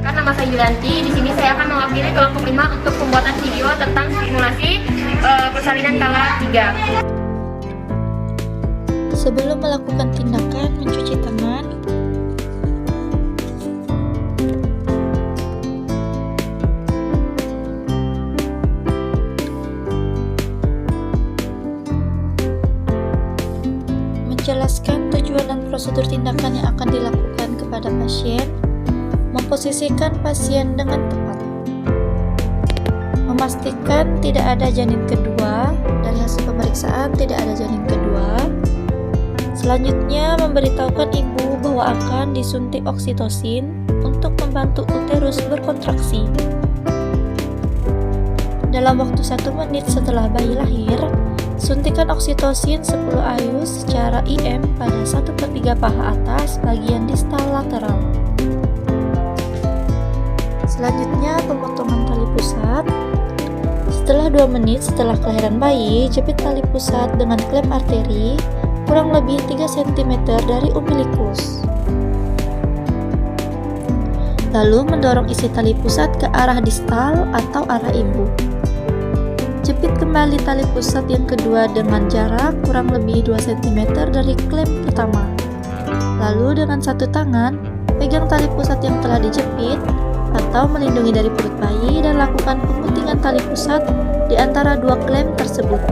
Nama saya Yulianti. Di sini saya akan mewakili kelompok 5 untuk pembuatan video tentang simulasi persalinan skala 3. Sebelum melakukan tindakan mencuci tangan, menjelaskan tujuan dan prosedur tindakan yang akan dilakukan kepada pasien, memposisikan pasien dengan tepat, memastikan tidak ada janin kedua, dari hasil pemeriksaan tidak ada janin kedua. Selanjutnya, memberitahukan ibu bahwa akan disuntik oksitosin untuk membantu uterus berkontraksi. Dalam waktu 1 menit setelah bayi lahir, suntikan oksitosin 10 IU secara IM pada 1/3 paha atas bagian distal lateral. Selanjutnya, pemotongan tali pusat. Setelah 2 menit setelah kelahiran bayi, jepit tali pusat dengan klem arteri kurang lebih 3 cm dari umbilikus. Lalu mendorong isi tali pusat ke arah distal atau arah ibu. Jepit kembali tali pusat yang kedua dengan jarak kurang lebih 2 cm dari klem pertama. Lalu dengan satu tangan, pegang tali pusat yang telah dijepit atau melindungi dari perut bayi dan lakukan peguntingan tali pusat di antara 2 klem tersebut.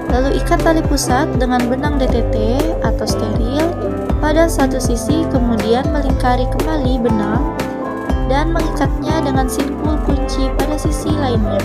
Lalu ikat tali pusat dengan benang DTT atau steril pada satu sisi, kemudian melingkari kembali benang dan mengikatnya dengan simpul kunci pada sisi lainnya.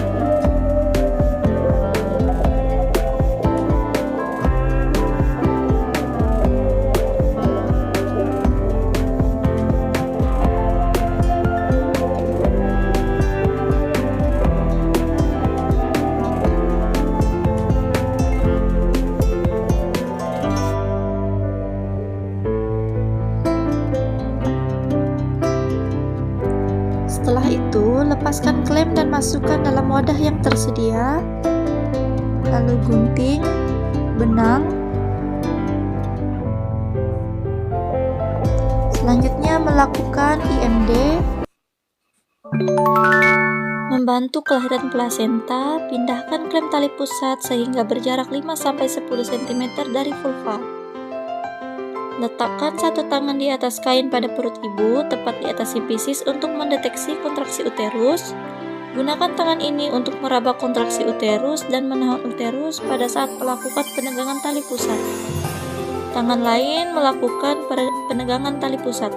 Setelah itu, lepaskan klem dan masukkan dalam wadah yang tersedia. Lalu gunting benang. Selanjutnya melakukan IMD. Membantu kelahiran plasenta, pindahkan klem tali pusat sehingga berjarak 5-10 cm dari vulva. Letakkan satu tangan di atas kain pada perut ibu, tepat di atas sipisis untuk mendeteksi kontraksi uterus. Gunakan tangan ini untuk meraba kontraksi uterus dan menahan uterus pada saat melakukan penegangan tali pusat. Tangan lain melakukan penegangan tali pusat.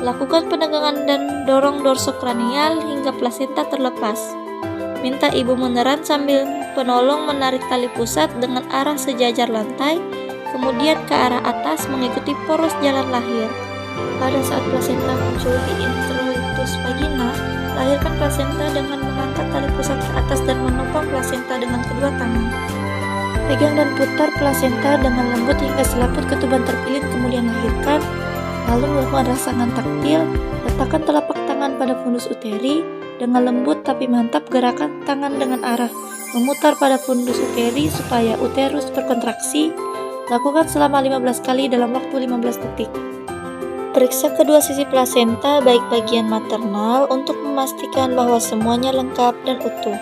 Lakukan penegangan dan dorong dorsokranial hingga plasenta terlepas. Minta ibu meneran sambil penolong menarik tali pusat dengan arah sejajar lantai, kemudian ke arah atas mengikuti poros jalan lahir. Pada saat plasenta muncul di introitus vagina, lahirkan plasenta dengan mengangkat tali pusat ke atas dan menopang plasenta dengan kedua tangan. Pegang dan putar plasenta dengan lembut hingga selaput ketuban terpilih, kemudian lahirkan. Lalu melakukan rangsangan taktil, letakkan telapak tangan pada fundus uteri dengan lembut tapi mantap, gerakan tangan dengan arah memutar pada fundus uteri supaya uterus berkontraksi. Lakukan selama 15 kali dalam waktu 15 detik. Periksa kedua sisi plasenta baik bagian maternal untuk memastikan bahwa semuanya lengkap dan utuh.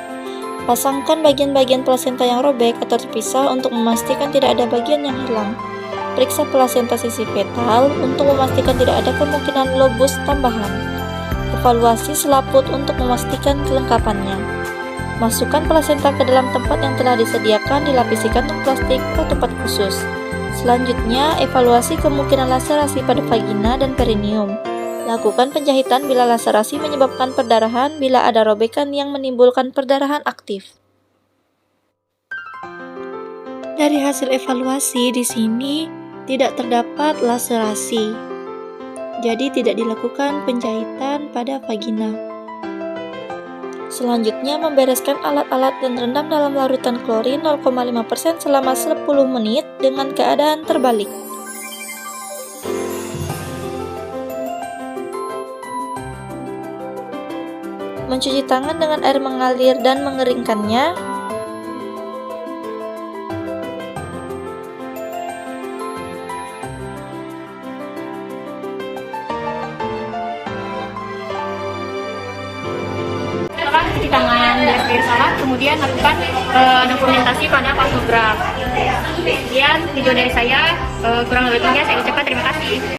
Pasangkan bagian-bagian plasenta yang robek atau terpisah untuk memastikan tidak ada bagian yang hilang. Periksa plasenta sisi fetal untuk memastikan tidak ada kemungkinan lobus tambahan. Evaluasi selaput untuk memastikan kelengkapannya. Masukkan plasenta ke dalam tempat yang telah disediakan, dilapisi kantung plastik atau tempat khusus. Selanjutnya, evaluasi kemungkinan laserasi pada vagina dan perineum. Lakukan penjahitan bila laserasi menyebabkan perdarahan, bila ada robekan yang menimbulkan perdarahan aktif. Dari hasil evaluasi di sini tidak terdapat laserasi, jadi tidak dilakukan penjahitan pada vagina. Selanjutnya, membereskan alat-alat dan rendam dalam larutan klorin 0,5% selama 10 menit dengan keadaan terbalik. Mencuci tangan dengan air mengalir dan mengeringkannya. melakukan dokumentasi pada pantograf. Sekian video dari saya, kurang lebihnya saya ucapkan terima kasih.